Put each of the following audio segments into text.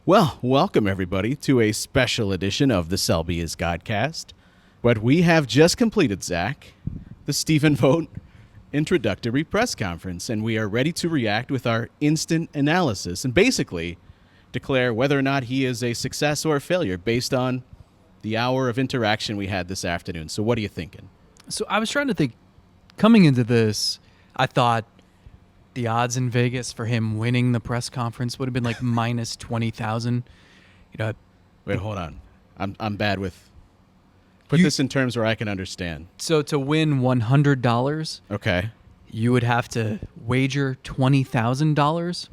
Well, welcome everybody to a special edition of the Selby is Godcast. But we have just completed, Zach, the Stephen Vogt introductory press conference, and we are ready to react with our instant analysis and basically declare whether or not he is a success or a failure based on the hour of interaction we had this afternoon. So what are you thinking? So I was trying to think, coming into this, I thought the odds in Vegas for him winning the press conference would have been like minus 20,000. Wait, hold on. I'm bad with... Put this in terms where I can understand. So to win $100, okay, you would have to wager $20,000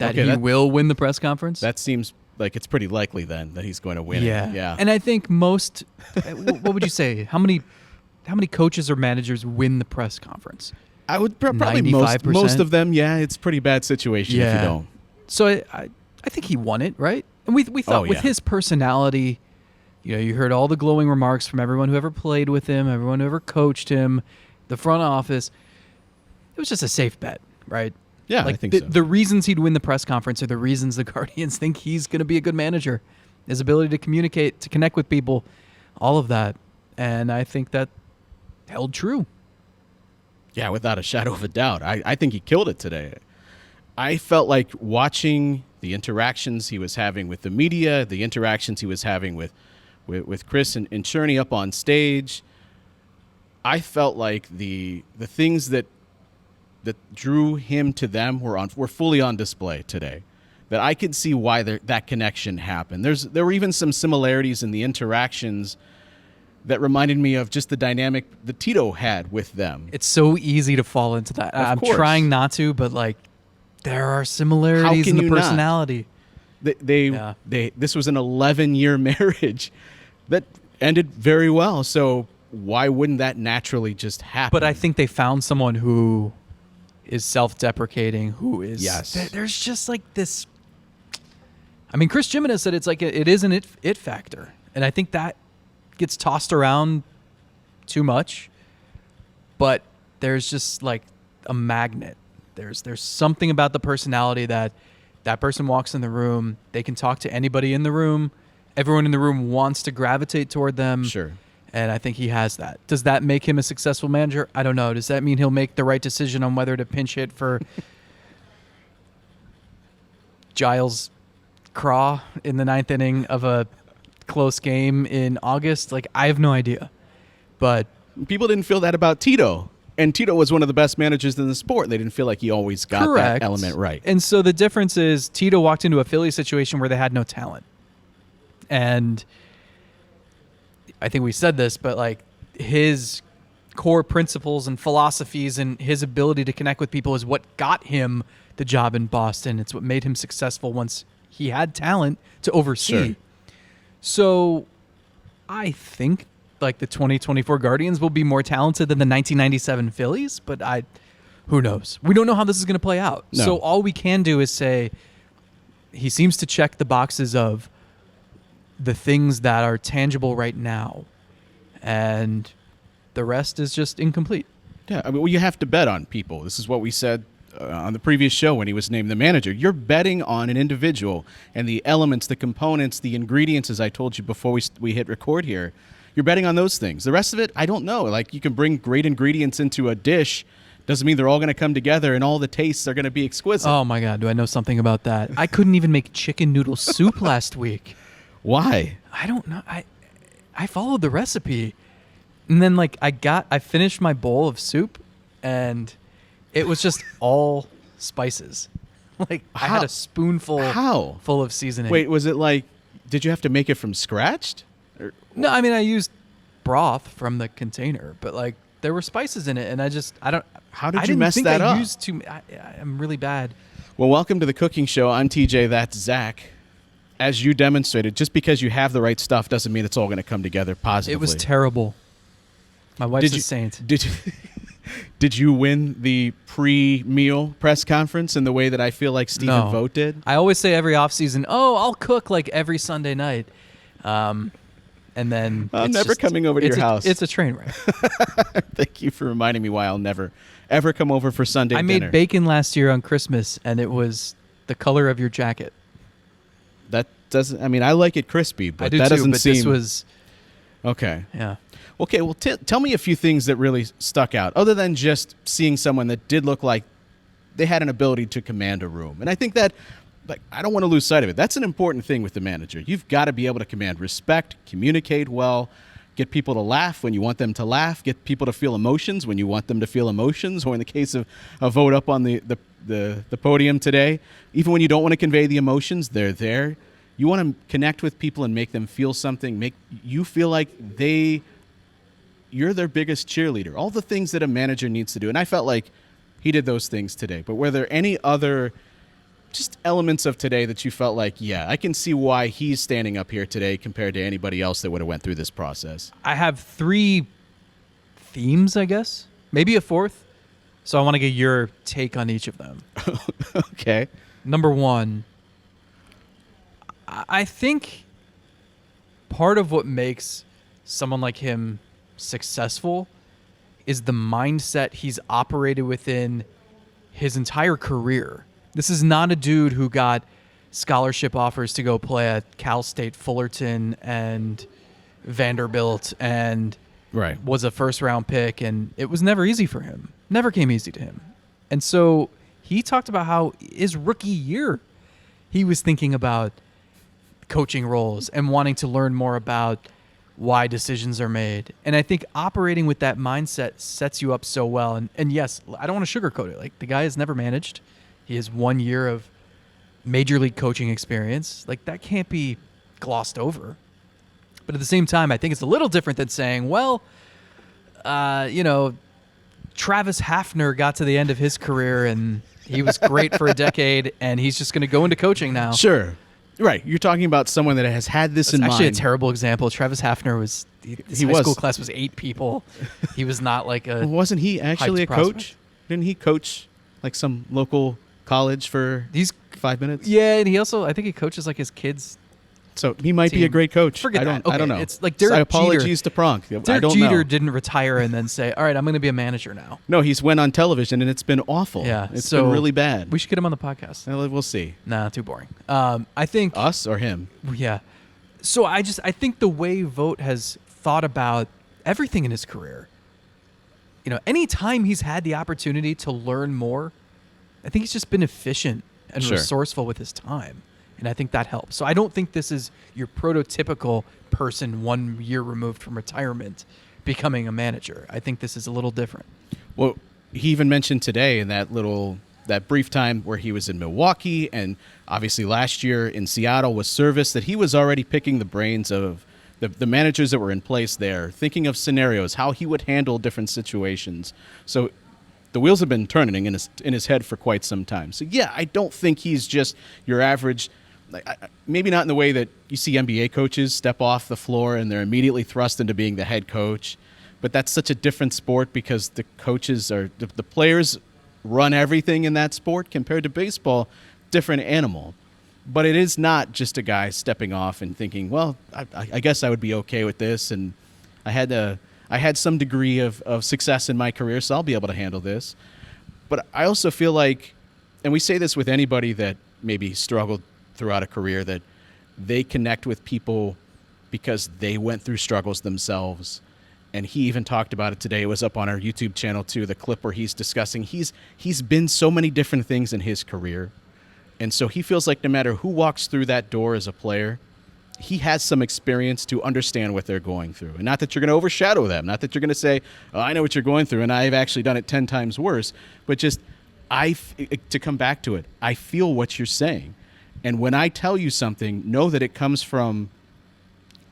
that he will win the press conference. That seems like it's pretty likely then that he's going to win it. Yeah. And I think most, what would you say? How many coaches or managers win the press conference? I would probably 95%? most of them. Yeah, it's a pretty bad situation if you don't. So I think he won it, right? And we thought with his personality, you heard all the glowing remarks from everyone who ever played with him, everyone who ever coached him, the front office. It was just a safe bet, right? Yeah, I think so. The reasons he'd win the press conference are the reasons the Guardians think he's going to be a good manager. His ability to communicate, to connect with people, all of that. And I think that held true. Yeah, without a shadow of a doubt. I think he killed it today. I felt like watching the interactions he was having with the media, the interactions he was having with Chris and Cherney up on stage. I felt like the things that drew him to them were fully on display today. That I could see why that connection happened. There were even some similarities in the interactions that reminded me of just the dynamic that Tito had with them. It's so easy to fall into that. I'm trying not to, but there are similarities in the personality. This was an 11-year marriage that ended very well. So why wouldn't that naturally just happen? But I think they found someone who is self-deprecating, who is... Yes. There's just this... I mean, Chris Jimenez said it's it is an it factor. And I think that gets tossed around too much, but there's just a magnet. There's something about the personality that person walks in the room, they can talk to anybody in the room, everyone in the room wants to gravitate toward them. Sure. And I think he has that. Does that make him a successful manager? I don't know. Does that mean he'll make the right decision on whether to pinch hit for Giles Craw in the 9th inning of a close game in August? I have no idea. But people didn't feel that about Tito. And Tito was one of the best managers in the sport. They didn't feel like he always got that element right. And so the difference is Tito walked into a Philly situation where they had no talent. And I think we said this, but his core principles and philosophies and his ability to connect with people is what got him the job in Boston. It's what made him successful once he had talent to oversee. Sure. So I think the 2024 Guardians will be more talented than the 1997 Phillies, but who knows? We don't know how this is going to play out. No. So all we can do is say he seems to check the boxes of the things that are tangible right now, and the rest is just incomplete. Yeah, I mean, you have to bet on people. This is what we said on the previous show when he was named the manager. You're betting on an individual and the elements, the components, the ingredients, as I told you before we hit record here. You're betting on those things. The rest of it, I don't know. You can bring great ingredients into a dish. Doesn't mean they're all going to come together and all the tastes are going to be exquisite. Oh, my God. Do I know something about that? I couldn't even make chicken noodle soup last week. Why? I don't know. I followed the recipe. And then, I finished my bowl of soup, and it was just all spices. I had a spoonful full of seasoning. Wait, was it did you have to make it from scratch? No, I mean, I used broth from the container, but there were spices in it, and How did you mess that up? I'm really bad. Well, welcome to the cooking show. I'm TJ, that's Zach. As you demonstrated, just because you have the right stuff doesn't mean it's all going to come together positively. It was terrible. My wife's a saint. Did you win the pre-meal press conference in the way that I feel like Stephen Vogt did? I always say every offseason, I'll cook every Sunday night. And then I'm never coming over to your house. It's a train wreck. Thank you for reminding me why I'll never, ever come over for Sunday dinner. I made bacon last year on Christmas, and it was the color of your jacket. that doesn't. I mean, I like it crispy, but I do that too, doesn't but seem this was okay. yeah. Okay, well, tell me a few things that really stuck out, other than just seeing someone that did look like they had an ability to command a room. And I think that, like, I don't want to lose sight of it. That's an important thing with the manager. You've got to be able to command respect, communicate well, get people to laugh when you want them to laugh, get people to feel emotions when you want them to feel emotions, or in the case of a Vogt up on the podium today, even when you don't want to convey the emotions, they're there. You want to connect with people and make them feel something, make you feel like you're their biggest cheerleader. All the things that a manager needs to do. And I felt like he did those things today. But were there any other just elements of today that you felt like, yeah, I can see why he's standing up here today compared to anybody else that would have went through this process? I have 3 themes, I guess. Maybe a 4th. So I want to get your take on each of them. Okay. Number 1, I think part of what makes someone like him successful is the mindset he's operated within his entire career. This is not a dude who got scholarship offers to go play at Cal State Fullerton and Vanderbilt and Right. was a first-round pick, and it was never easy for him. Never came easy to him. And so he talked about how his rookie year he was thinking about coaching roles and wanting to learn more about why decisions are made. And I think operating with that mindset sets you up so well. And yes, I don't want to sugarcoat it. Like, the guy has never managed. He has 1 year of major league coaching experience. Like, that can't be glossed over. But at the same time, I think it's a little different than saying, well, Travis Hafner got to the end of his career and he was great for a decade and he's just going to go into coaching now. Sure. Right. You're talking about someone that has had this That's in mind. actually a terrible example. Travis Hafner his high was. school class was 8 people. He was not like a Wasn't he actually a hyped coach? prospect. Didn't he coach like some local college for He's 5 minutes? yeah, and he also I think he coaches like his kids. So he might be a Team. great coach. Forget I don't. that. Okay, I don't know. it's like Derek apologies to Pronk. I Derek don't Jeter know. didn't retire and then say, "All right, I'm going to be a manager now." No, he's went on television and it's been awful. Yeah, it's so been really bad. We should get him on the podcast. Well, we'll see. Nah, too boring. I think Us or him? yeah. So I think the way Vogt has thought about everything in his career, anytime he's had the opportunity to learn more, I think he's just been efficient and Sure. resourceful with his time. And I think that helps. So I don't think this is your prototypical person 1 year removed from retirement becoming a manager. I think this is a little different. Well, he even mentioned today in that brief time where he was in Milwaukee and obviously last year in Seattle was service, that he was already picking the brains of the managers that were in place there, thinking of scenarios, how he would handle different situations. So the wheels have been turning in his head for quite some time. So yeah, I don't think he's just your average. Maybe not in the way that you see NBA coaches step off the floor and they're immediately thrust into being the head coach. But that's such a different sport because the coaches the players run everything in that sport compared to baseball, different animal. But it is not just a guy stepping off and thinking, well, I guess I would be okay with this. And I had some degree of success in my career, so I'll be able to handle this. But I also feel like, and we say this with anybody that maybe struggled throughout a career, that they connect with people because they went through struggles themselves. And he even talked about it today. It was up on our YouTube channel too, the clip where he's discussing he's been so many different things in his career. And so he feels like no matter who walks through that door as a player, he has some experience to understand what they're going through. And not that you're going to overshadow them, not that you're going to say, oh, I know what you're going through and I've actually done it 10 times worse, but just to come back to it, I feel what you're saying. And when I tell you something, know that it comes from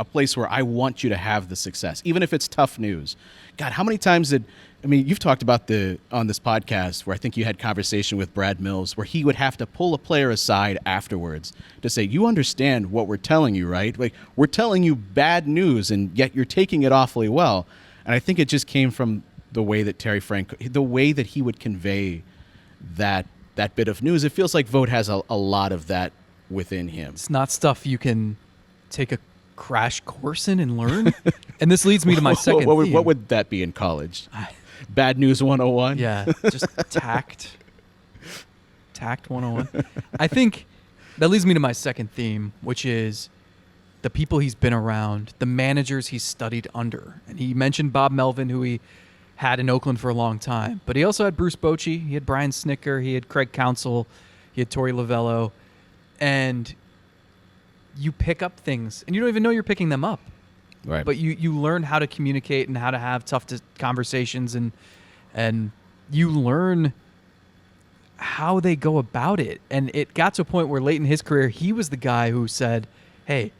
a place where I want you to have the success, even if it's tough news. God, how many times you've talked about on this podcast where I think you had conversation with Brad Mills where he would have to pull a player aside afterwards to say, you understand what we're telling you, right? Like, we're telling you bad news and yet you're taking it awfully well. And I think it just came from the way that Terry Frank, the way that he would convey that bit of news. It feels like Vogt has a lot of that within him. It's not stuff you can take a crash course in and learn. And this leads me to my second theme. What would that be in college? Bad News 101? Yeah, just tact 101. I think that leads me to my second theme, which is the people he's been around, the managers he's studied under. And he mentioned Bob Melvin, who he had in Oakland for a long time. But he also had Bruce Bochy, he had Brian Snicker, he had Craig Counsell, he had Torey Lovello. And you pick up things, and you don't even know you're picking them up. Right. But you learn how to communicate and how to have tough conversations, and you learn how they go about it. And it got to a point where late in his career, he was the guy who said, hey,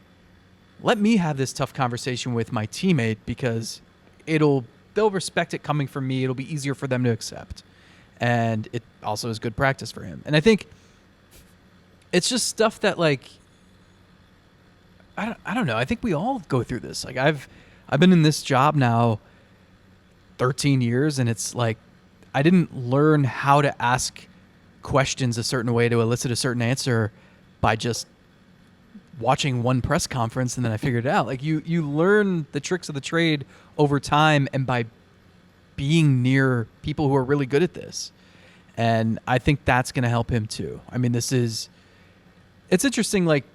let me have this tough conversation with my teammate because they'll respect it coming from me. It'll be easier for them to accept. And it also is good practice for him. And I think it's just stuff that, like, I don't know. I think we all go through this. Like, I've been in this job now 13 years, and it's like I didn't learn how to ask questions a certain way to elicit a certain answer by just watching one press conference, and then I figured it out. Like, you learn the tricks of the trade over time and by being near people who are really good at this. And I think that's going to help him too. I mean, it's interesting. Like,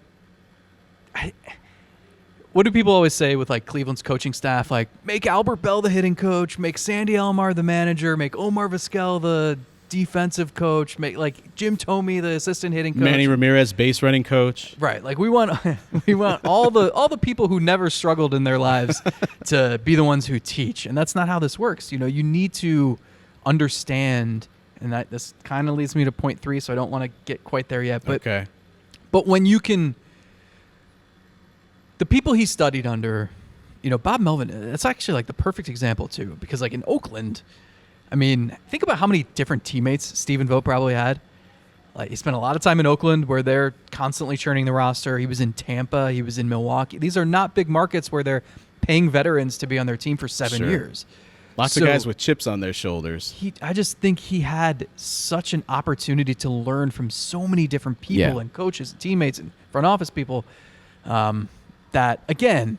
what do people always say with, like, Cleveland's coaching staff? Like, make Albert Bell the hitting coach, make Sandy Alomar the manager, make Omar Vizquel the defensive coach, make, like, Jim Thome the assistant hitting coach, Manny Ramirez base running coach. Right. Like, we want all the people who never struggled in their lives to be the ones who teach. And that's not how this works. You know, you need to understand, and this kind of leads me to point 3, so I don't want to get quite there yet. But Okay. But when you can, the people he studied under, you know, Bob Melvin, that's actually, like, the perfect example too, because, like, in Oakland, I mean, think about how many different teammates Stephen Vogt probably had. Like, he spent a lot of time in Oakland where they're constantly churning the roster. He was in Tampa. He was in Milwaukee. These are not big markets where they're paying veterans to be on their team for 7 years. Lots of guys with chips on their shoulders. I just think he had such an opportunity to learn from so many different people and coaches and teammates and front office people that, again,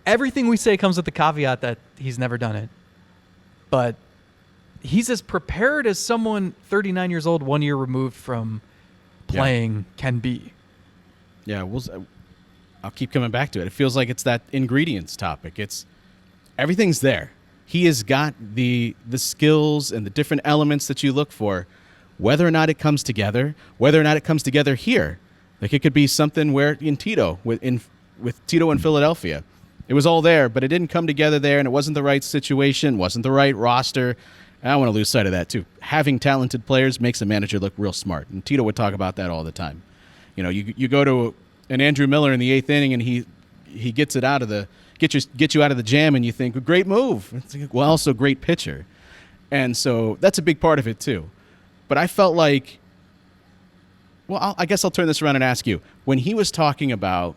everything we say comes with the caveat that he's never done it. But he's as prepared as someone 39 years old, 1 year removed from playing can be. Yeah, I'll keep coming back to it. It feels like it's that ingredients topic. Everything's there. He has got the skills and the different elements that you look for. Whether or not it comes together, whether or not it comes together here, like it could be something where in Tito with Tito in Philadelphia, it was all there, but it didn't come together there, and it wasn't the right situation, wasn't the right roster. And I don't want to lose sight of that too. Having talented players makes a manager look real smart, and Tito would talk about that all the time. You know, you go to an Andrew Miller in the 8th inning, and he gets it out of the get you out of the jam, and you think, great move. It's like, well, also great pitcher, and so that's a big part of it too. But I felt like, well, I guess I'll turn this around and ask you, when he was talking about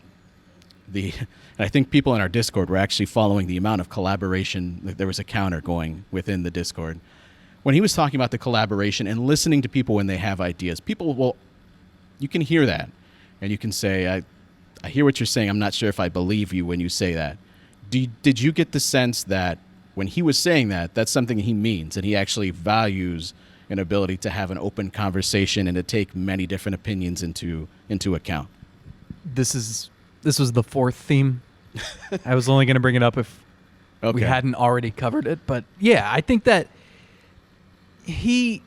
and I think people in our Discord were actually following the amount of collaboration. There was a counter going within the Discord. When he was talking about the collaboration and listening to people when they have ideas, you can hear that. And you can say, I hear what you're saying. I'm not sure if I believe you when you say that. Did you get the sense that when he was saying that, that's something he means, and he actually values an ability to have an open conversation and to take many different opinions into account? This was the 4th theme. I was only going to bring it up if Okay. we hadn't already covered it. But yeah, I think that he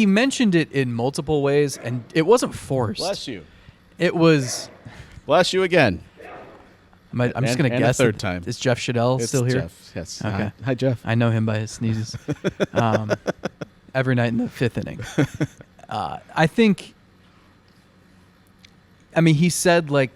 mentioned it in multiple ways, and it wasn't forced. Bless you. It was. Bless you again. I'm just going to guess. A third time. Is Jeff Shadell still here? Jeff, yes. Okay. Hi, Jeff. I know him by his sneezes. Every night in the 5th inning. I think. I mean, he said, like,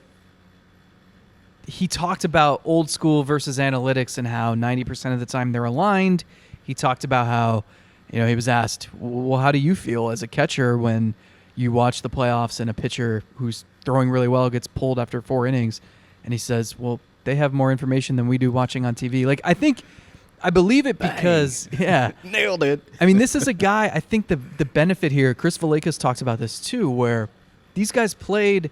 he talked about old school versus analytics and how 90% of the time they're aligned. He talked about how, you know, he was asked, well, how do you feel as a catcher when you watch the playoffs and a pitcher who's throwing really well gets pulled after 4 innings? And he says, well, they have more information than we do watching on TV. Like, I believe it because, Nailed it. I mean, this is a guy, I think the benefit here, Chris Villegas talks about this too, where these guys played,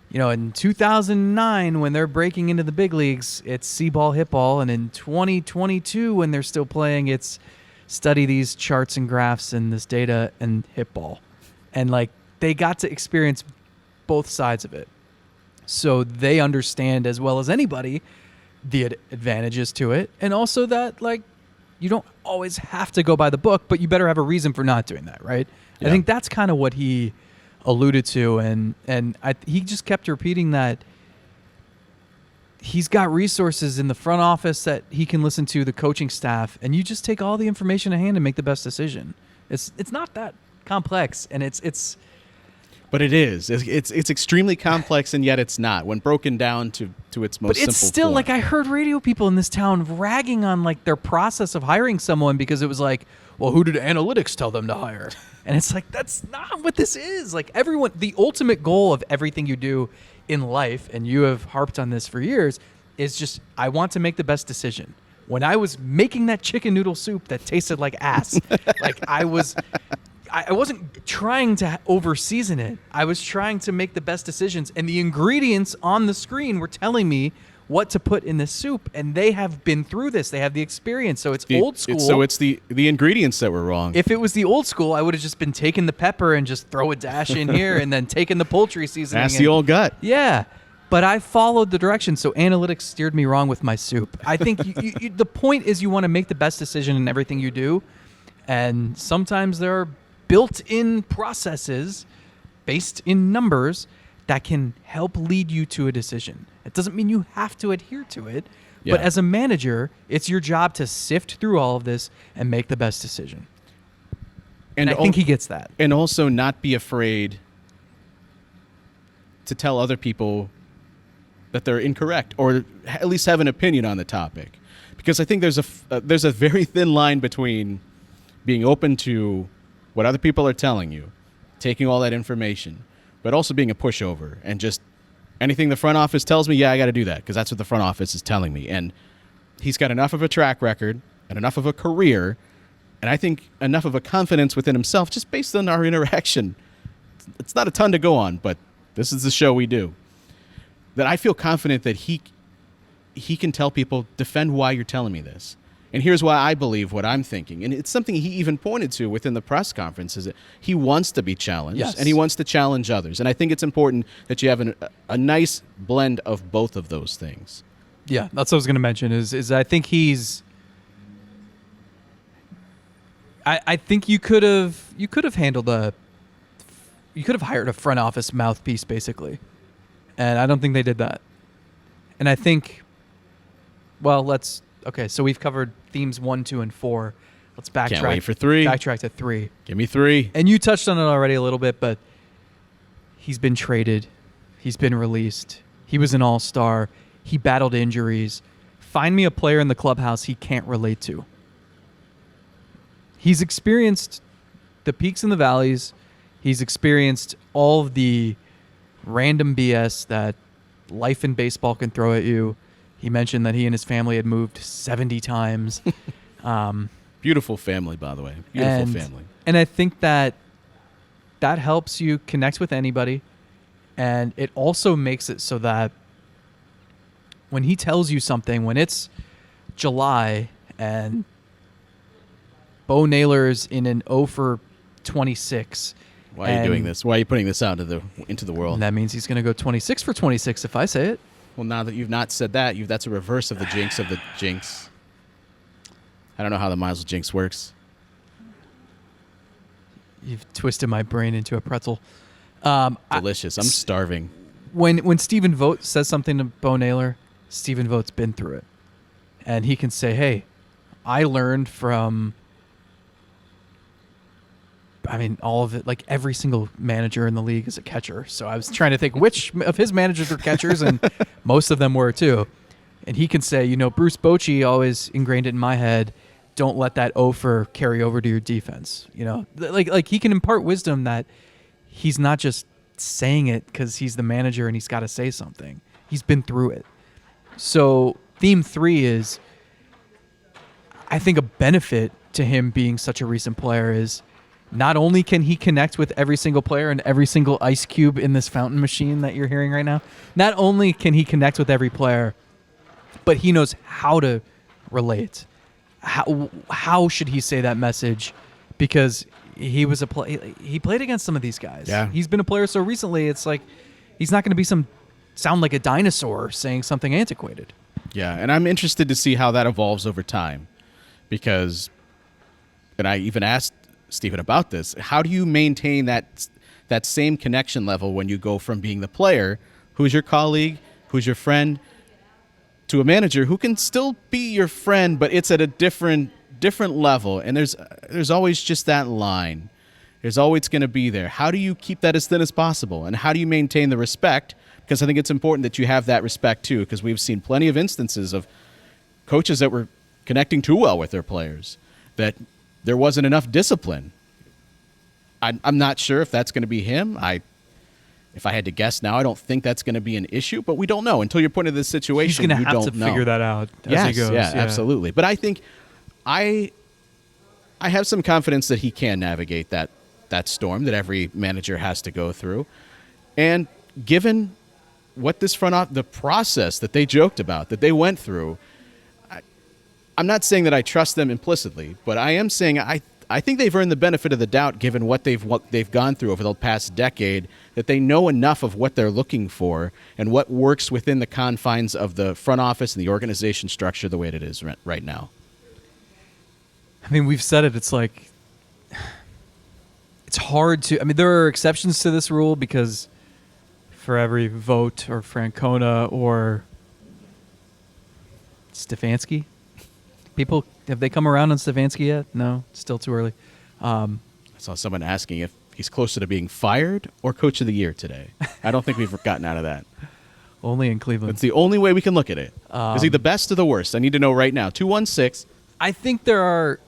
you know, in 2009 when they're breaking into the big leagues, it's see ball, hit ball. And in 2022 when they're still playing, it's study these charts and graphs and this data and hit ball. And, like, they got to experience both sides of it. So they understand as well as anybody the advantages to it, and also that like you don't always have to go by the book, but you better have a reason for not doing that, right? Yeah. I think that's kind of what he alluded to, and he just kept repeating that he's got resources in the front office that he can listen to, the coaching staff, and you just take all the information at hand and make the best decision. It's not that complex, and it's But it is. It's extremely complex, and yet it's not. When broken down to its most but simple it's still form. like I heard radio people in this town ragging on like their process of hiring someone because it was like, well, who did analytics tell them to hire? And it's like, that's not what this is. Like everyone, the ultimate goal of everything you do in life, and you have harped on this for years, is just, I want to make the best decision. When I was making that chicken noodle soup that tasted like ass, like I wasn't trying to over-season it. I was trying to make the best decisions. And the ingredients on the screen were telling me what to put in this soup. And they have been through this. They have the experience. So it's old school. So it's the ingredients that were wrong. If it was the old school, I would have just been taking the pepper and just throw a dash in here and then taking the poultry seasoning. That's the old gut. Yeah. But I followed the direction, so analytics steered me wrong with my soup. I think the point is you want to make the best decision in everything you do. And sometimes there are built-in processes based in numbers that can help lead you to a decision. It doesn't mean you have to adhere to it, but as a manager, it's your job to sift through all of this and make the best decision. And I think he gets that. And also not be afraid to tell other people that they're incorrect, or at least have an opinion on the topic. Because I think there's a very thin line between being open to what other people are telling you, taking all that information, but also being a pushover and just anything the front office tells me, yeah, I got to do that because that's what the front office is telling me. And he's got enough of a track record and enough of a career, and I think enough of a confidence within himself just based on our interaction. It's not a ton to go on, but this is the show we do. That I feel confident that he can tell people, defend why you're telling me this. And here's why I believe what I'm thinking. And it's something he even pointed to within the press conference, is that he wants to be challenged, and he wants to challenge others. And I think it's important that you have a nice blend of both of those things. Yeah, that's what I was going to mention is I think he's I think you could have handled you could have hired a front office mouthpiece basically. And I don't think they did that. And I think okay, so we've covered themes 1, 2, and 4. Let's backtrack. Can't wait for 3. Backtrack to 3. Give me 3. And you touched on it already a little bit, but he's been traded. He's been released. He was an all-star. He battled injuries. Find me a player in the clubhouse he can't relate to. He's experienced the peaks and the valleys. He's experienced all of the random BS that life in baseball can throw at you. He mentioned that he and his family had moved 70 times. Beautiful family, by the way. Beautiful family. And I think that helps you connect with anybody. And it also makes it so that when he tells you something, when it's July and Bo Naylor's in an 0 for 26. Why are you doing this? Why are you putting this out into the world? And that means he's going to go 26 for 26 if I say it. Well, now that you've not said that, that's a reverse of the jinx of the jinx. I don't know how the Miles jinx works. You've twisted my brain into a pretzel. Delicious. I'm starving. When Stephen Vogt says something to Bo Naylor, Stephen Vogt's been through it. And he can say, hey, I learned from all of it, like every single manager in the league is a catcher. So I was trying to think which of his managers were catchers, and most of them were too. And he can say, Bruce Bochy always ingrained it in my head, don't let that offer carry over to your defense. Like he can impart wisdom that he's not just saying it because he's the manager and he's got to say something. He's been through it. So theme 3 is, I think a benefit to him being such a recent player is not only can he connect with every single player and every single ice cube in this fountain machine that you're hearing right now, not only can he connect with every player, but he knows how to relate. How should he say that message? Because he played against some of these guys. Yeah. He's been a player so recently, it's like he's not going to be sound like a dinosaur saying something antiquated. Yeah, and I'm interested to see how that evolves over time, because, and I even asked Stephen about this, how do you maintain that same connection level when you go from being the player, who's your colleague, who's your friend, to a manager who can still be your friend, but it's at a different level, and there's always just that line. There's always going to be there. How do you keep that as thin as possible, and how do you maintain the respect? Because I think it's important that you have that respect too, because we've seen plenty of instances of coaches that were connecting too well with their players, that there wasn't enough discipline. I'm not sure if that's going to be him. If I had to guess now, I don't think that's going to be an issue, but we don't know until you're put in this situation. He's going to have to know. figure that out as yes, he goes. Yeah, absolutely. But I think I have some confidence that he can navigate that storm that every manager has to go through. And given what this the process that they joked about, that they went through, I'm not saying that I trust them implicitly, but I am saying I think they've earned the benefit of the doubt given what they've gone through over the past decade, that they know enough of what they're looking for and what works within the confines of the front office and the organization structure the way it is right now. I mean, we've said it. It's like, it's hard to, I mean, there are exceptions to this rule because for every Vogt or Francona or Stefanski, people, have they come around on Stefanski yet? No, still too early. I saw someone asking if he's closer to being fired or coach of the year today. I don't think we've gotten out of that. Only in Cleveland. It's the only way we can look at it. Is he the best or the worst? I need to know right now. 216. I think there are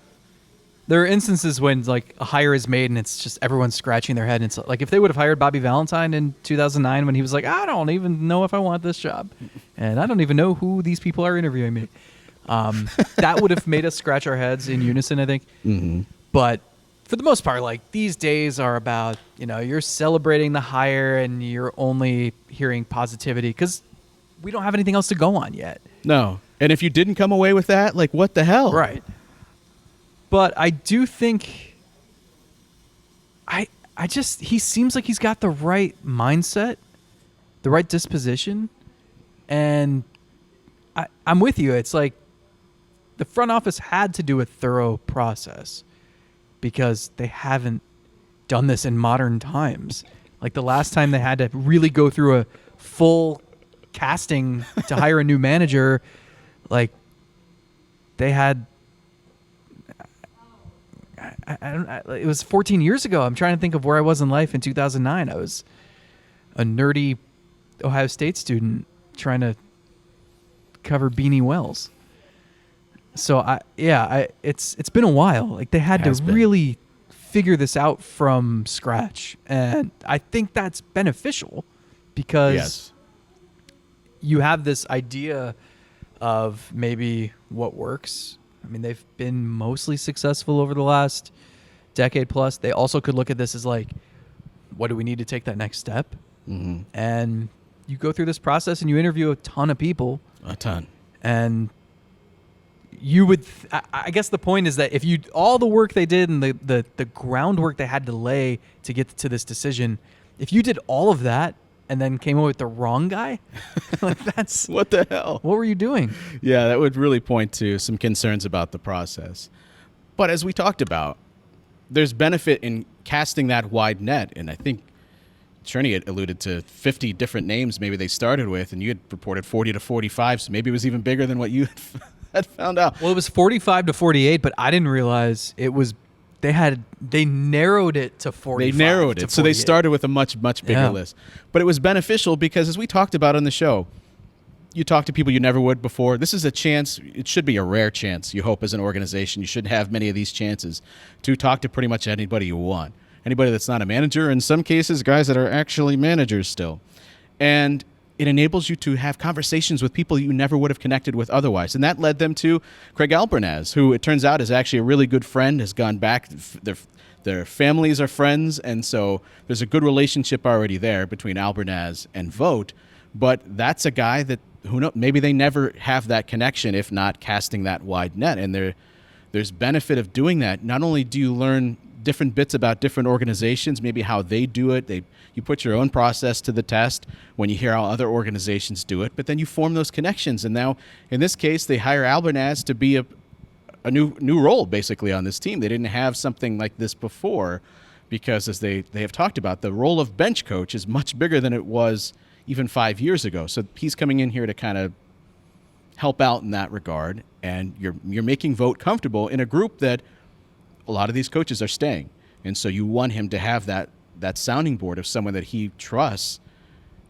instances when like a hire is made and it's just everyone's scratching their head. And it's like if they would have hired Bobby Valentine in 2009 when he was like, I don't even know if I want this job, and I don't even know who these people are interviewing me. That would have made us scratch our heads in unison, I think. Mm-hmm. But for the most part, like these days are about, you're celebrating the hire and you're only hearing positivity because we don't have anything else to go on yet. No. And if you didn't come away with that, like what the hell? Right. But I do think he seems like he's got the right mindset, the right disposition. And I'm with you. It's like the front office had to do a thorough process because they haven't done this in modern times. Like the last time they had to really go through a full casting to hire a new manager, like they had, it was 14 years ago. I'm trying to think of where I was in life in 2009. I was a nerdy Ohio State student trying to cover Beanie Wells. So it's been a while. Like they had to really figure this out from scratch, and I think that's beneficial because you have this idea of maybe what works. I mean, they've been mostly successful over the last decade plus. They also could look at this as like, what do we need to take that next step? Mm-hmm. And you go through this process and you interview a ton of people. A ton. And you would, I guess the point is that if you, all the work they did and the groundwork they had to lay to get to this decision, if you did all of that and then came up with the wrong guy, like that's what the hell? What were you doing? Yeah, that would really point to some concerns about the process. But as we talked about, there's benefit in casting that wide net, and I think Trini had alluded to 50 different names maybe they started with, and you had reported 40 to 45, so maybe it was even bigger than what you had found out. Well, it was 45 to 48, but I didn't realize it was they narrowed it to 45. They narrowed it, so they started with a much bigger list. But it was beneficial because, as we talked about on the show, you talk to people you never would before. This is a chance. It should be a rare chance, you hope, as an organization. You shouldn't have many of these chances to talk to pretty much anybody you want. Anybody that's not a manager, in some cases, guys that are actually managers still. And it enables you to have conversations with people you never would have connected with otherwise. And that led them to Craig Albernaz, who it turns out is actually a really good friend, has gone back. Their families are friends, and so there's a good relationship already there between Albernaz and Vogt. But that's a guy that, who knows, maybe they never have that connection if not casting that wide net. And there's benefit of doing that. Not only do you learn different bits about different organizations, maybe how they do it. You put your own process to the test when you hear how other organizations do it, but then you form those connections. And now, in this case, they hire Albernaz to be a new role basically on this team. They didn't have something like this before because, as they have talked about, the role of bench coach is much bigger than it was even 5 years ago. So he's coming in here to kind of help out in that regard, and you're making Vogt comfortable in a group that a lot of these coaches are staying. And so you want him to have that sounding board of someone that he trusts.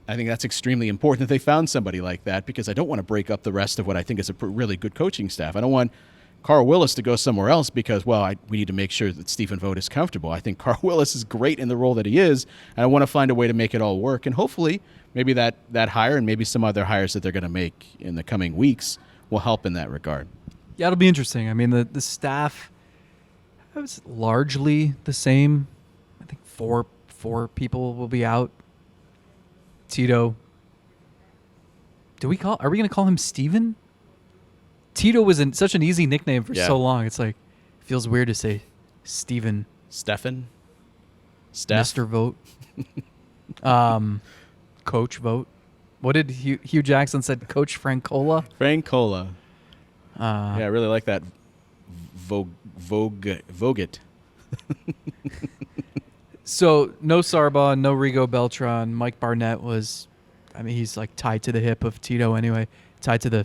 I think that's extremely important that they found somebody like that, because I don't want to break up the rest of what I think is a really good coaching staff. I don't want Carl Willis to go somewhere else because, well, we need to make sure that Stephen Vogt is comfortable. I think Carl Willis is great in the role that he is, and I want to find a way to make it all work. And hopefully maybe that hire and maybe some other hires that they're going to make in the coming weeks will help in that regard. Yeah, it'll be interesting. I mean, the staff was largely the same. I think four people will be out. Tito. Are we going to call him Steven? Tito was such an easy nickname for so long. It's like, it feels weird to say Steven. Steph? Mr. Vogt. Coach Vogt. What did Hugh Jackson said? Coach Francola? Francola. Yeah, I really like that. Vogt. So no Sarba, no Rigo Beltran. Mike Barnett he's like tied to the hip of Tito anyway. Tied to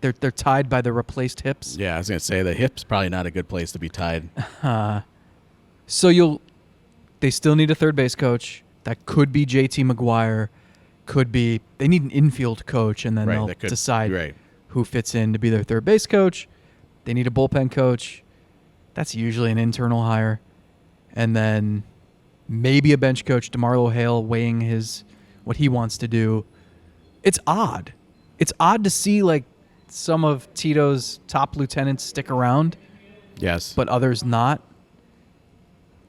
they're tied by the replaced hips. Yeah, I was gonna say the hip's probably not a good place to be tied. So they still need a third base coach. That could be JT McGuire. They need an infield coach, and then they'll decide who fits in to be their third base coach. They need a bullpen coach. That's usually an internal hire. And then maybe a bench coach, DeMarlo Hale, weighing what he wants to do. It's odd. It's odd to see like some of Tito's top lieutenants stick around. Yes. But others not.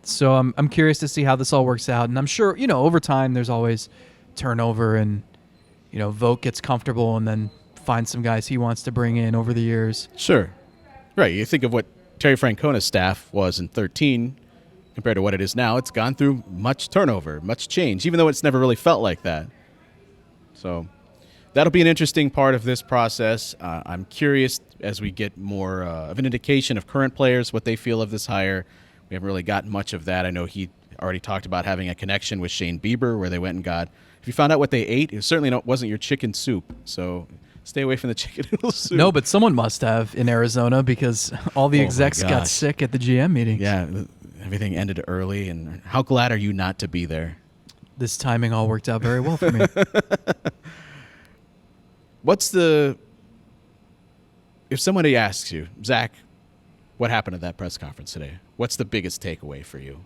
So I'm curious to see how this all works out. And I'm sure, over time there's always turnover, and Vogt gets comfortable and then finds some guys he wants to bring in over the years. Sure. Right. You think of what Terry Francona's staff was in 2013 compared to what it is now. It's gone through much turnover, much change, even though it's never really felt like that. So that'll be an interesting part of this process. I'm curious as we get more of an indication of current players, what they feel of this hire. We haven't really gotten much of that. I know he already talked about having a connection with Shane Bieber, where they went and got. If you found out what they ate, it certainly wasn't your chicken soup. So stay away from the chicken noodle soup. No, but someone must have in Arizona, because all the execs got sick at the GM meetings. Yeah, everything ended early. And how glad are you not to be there? This timing all worked out very well for me. If somebody asks you, Zach, what happened at that press conference today? What's the biggest takeaway for you?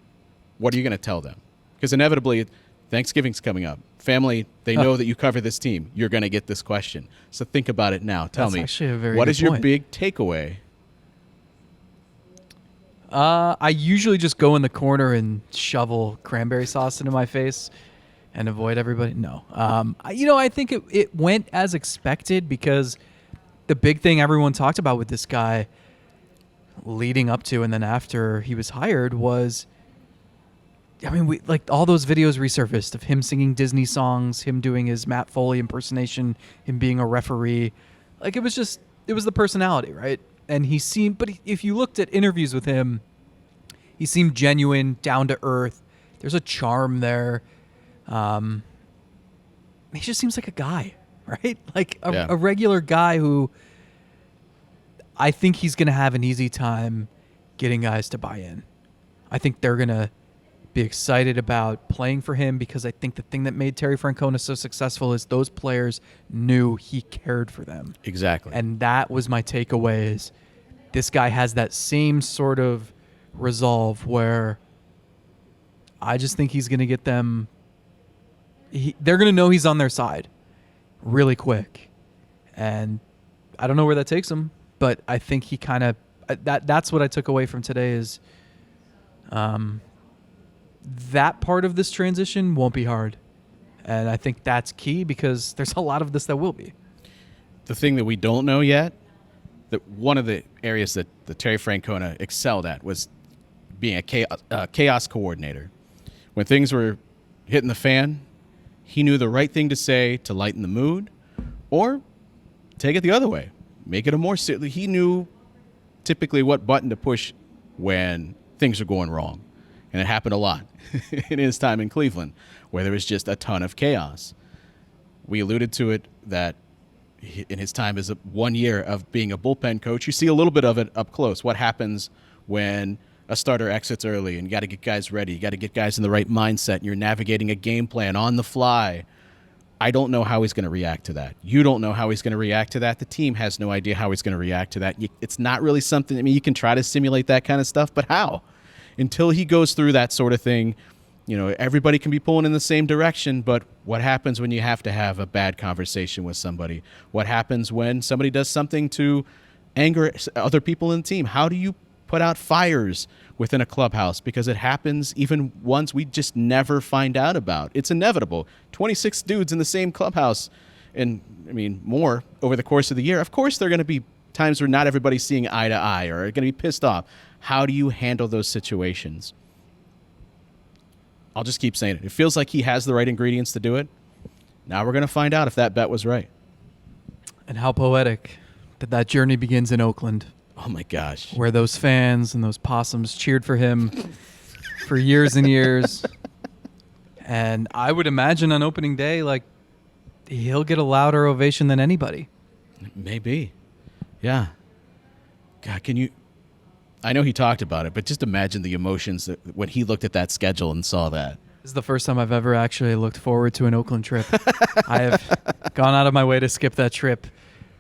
What are you going to tell them? Because inevitably, Thanksgiving's coming up. Family, they know that you cover this team. You're going to get this question. So think about it now. Tell me, what is your big takeaway? I usually just go in the corner and shovel cranberry sauce into my face and avoid everybody. No. I think it went as expected, because the big thing everyone talked about with this guy leading up to and then after he was hired was, we like all those videos resurfaced of him singing Disney songs, him doing his Matt Foley impersonation, him being a referee. Like it was the personality, right? And if you looked at interviews with him, he seemed genuine, down to earth. There's a charm there. He just seems like a guy, right? Like a regular guy who I think he's going to have an easy time getting guys to buy in. I think they're going to be excited about playing for him, because I think the thing that made Terry Francona so successful is those players knew he cared for them. Exactly. And that was my takeaway, is this guy has that same sort of resolve where I just think he's going to get them. They're going to know he's on their side really quick. And I don't know where that takes him, but I think he kind of, that's what I took away from today is that part of this transition won't be hard. And I think that's key, because there's a lot of this that will be. The thing that we don't know yet, that one of the areas that Terry Francona excelled at was being a chaos coordinator. When things were hitting the fan, he knew the right thing to say to lighten the mood, or take it the other way, make it a more silly. He knew typically what button to push when things are going wrong. And it happened a lot in his time in Cleveland, where there was just a ton of chaos. We alluded to it that in his time as 1 year of being a bullpen coach, you see a little bit of it up close. What happens when a starter exits early and you got to get guys ready, you got to get guys in the right mindset, and you're navigating a game plan on the fly. I don't know how he's going to react to that. You don't know how he's going to react to that. The team has no idea how he's going to react to that. It's not really something, I mean, you can try to simulate that kind of stuff, but how? Until he goes through that sort of thing, you know, everybody can be pulling in the same direction, but what happens when you have to have a bad conversation with somebody? What happens when somebody does something to anger other people in the team? How do you put out fires within a clubhouse? Because it happens even once we just never find out about. It's inevitable. 26 dudes in the same clubhouse, and I mean more over the course of the year. Of course there are going to be times where not everybody's seeing eye to eye or are going to be pissed off. How do you handle those situations? I'll just keep saying it. It feels like he has the right ingredients to do it. Now we're going to find out if that bet was right. And how poetic that journey begins in Oakland. Oh, my gosh. Where those fans and those possums cheered for him for years and years. And I would imagine on opening day, like, he'll get a louder ovation than anybody. Maybe. Yeah. God, can you... I know he talked about it, but just imagine the emotions that when he looked at that schedule and saw that. This is the first time I've ever actually looked forward to an Oakland trip. I have gone out of my way to skip that trip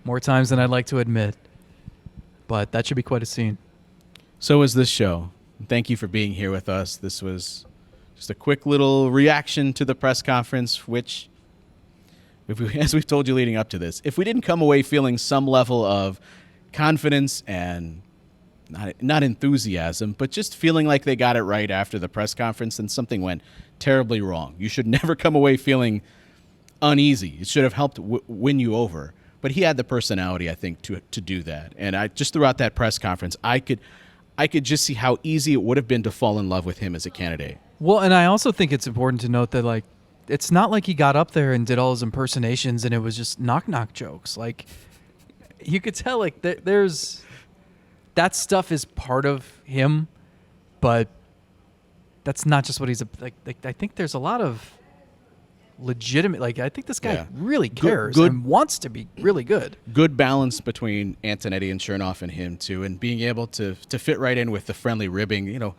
more times than I'd like to admit. But that should be quite a scene. So is this show. Thank you for being here with us. This was just a quick little reaction to the press conference, which, as we've told you leading up to this, if we didn't come away feeling some level of confidence and not enthusiasm, but just feeling like they got it right after the press conference and something went terribly wrong. You should never come away feeling uneasy. It should have helped win you over. But he had the personality, I think, to do that. And I just throughout that press conference, I could just see how easy it would have been to fall in love with him as a candidate. Well, and I also think it's important to note that, like, it's not like he got up there and did all his impersonations and it was just knock-knock jokes. Like, you could tell, like, there's... that stuff is part of him, but that's not just what he's like. I think there's a lot of legitimate. Like, I think this guy really cares and wants to be really good. Good balance between Antonetti and Chernoff and him too, and being able to fit right in with the friendly ribbing. You know,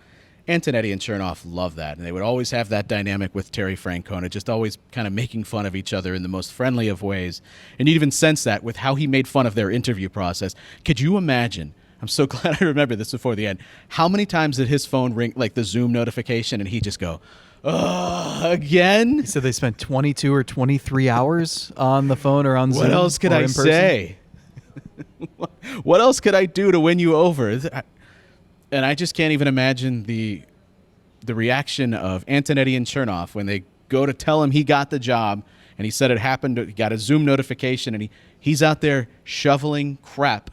Antonetti and Chernoff love that, and they would always have that dynamic with Terry Francona, just always kind of making fun of each other in the most friendly of ways. And you even sense that with how he made fun of their interview process. Could you imagine? I'm so glad I remember this before the end. How many times did his phone ring, like the Zoom notification, and he just go, again? He said they spent 22 or 23 hours on the phone or on Zoom. What else could I say? What else could I do to win you over? And I just can't even imagine the reaction of Antonetti and Chernoff when they go to tell him he got the job, and he said it happened, he got a Zoom notification, and he's out there shoveling crap.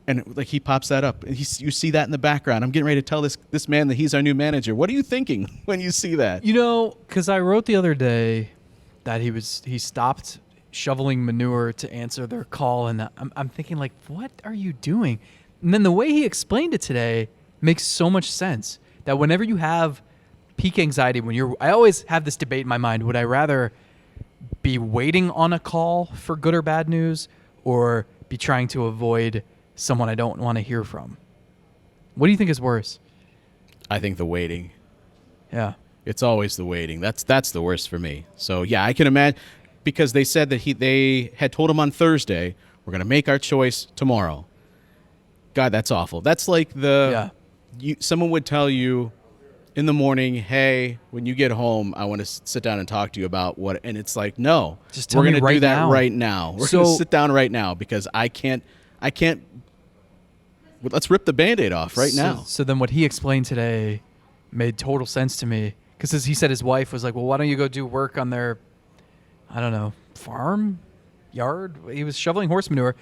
And like he pops that up. You see that in the background. I'm getting ready to tell this man that he's our new manager. What are you thinking when you see that? You know, because I wrote the other day that he stopped shoveling manure to answer their call, and I'm thinking, like, what are you doing? And then the way he explained it today makes so much sense. That whenever you have peak anxiety, I always have this debate in my mind: would I rather be waiting on a call for good or bad news, or be trying to avoid someone I don't want to hear from? What do you think is worse? I think the waiting. Yeah. It's always the waiting. That's the worst for me. So, yeah, I can imagine, because they said that they had told him on Thursday, we're going to make our choice tomorrow. God, that's awful. That's like someone would tell you in the morning, hey, when you get home, I want to sit down and talk to you about what, and it's like, no, just tell we're me going to do that now. right now. We're going to sit down right now because I can't, let's rip the Band-Aid off right now. So then what he explained today made total sense to me, because as he said, his wife was like, well, why don't you go do work on their, I don't know, farm, yard? He was shoveling horse manure.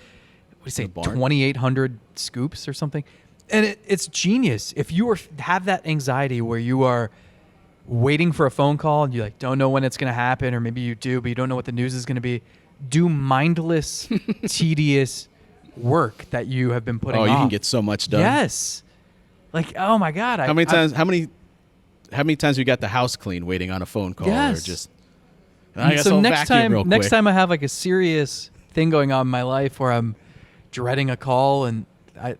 What did he say, 2,800 scoops or something? And it's genius. If you have that anxiety where you are waiting for a phone call and you like don't know when it's going to happen, or maybe you do, but you don't know what the news is going to be, do mindless, tedious work that you have been putting off. You can get so much done. Yes. Like, oh my God. How many times you got the house clean waiting on a phone call? Yes. Or just, so next time I have like a serious thing going on in my life where I'm dreading a call, and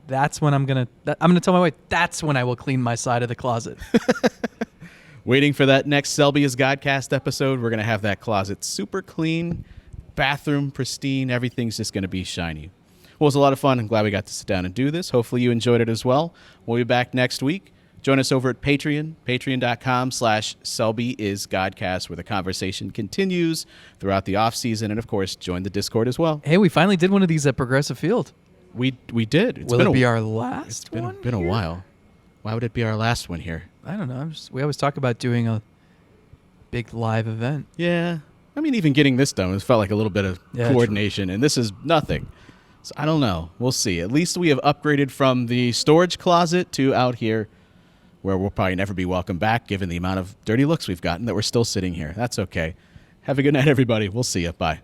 that's when I'm gonna tell my wife, that's when I will clean my side of the closet. Waiting for that next Selby is Godcast episode, we're going to have that closet super clean, bathroom pristine, everything's just going to be shiny. Well, it was a lot of fun. I'm glad we got to sit down and do this. Hopefully you enjoyed it as well. We'll be back next week. Join us over at Patreon, patreon.com/SelbyIsGodcast, where the conversation continues throughout the off season. And of course, join the Discord as well. Hey, we finally did one of these at Progressive Field. We did. Will it be our last one? It's been a while. Why would it be our last one here? I don't know. We always talk about doing a big live event. Yeah. I mean, even getting this done, it felt like a little bit of coordination, and this is nothing. So I don't know. We'll see. At least we have upgraded from the storage closet to out here, where we'll probably never be welcome back, given the amount of dirty looks we've gotten that we're still sitting here. That's okay. Have a good night, everybody. We'll see you. Bye.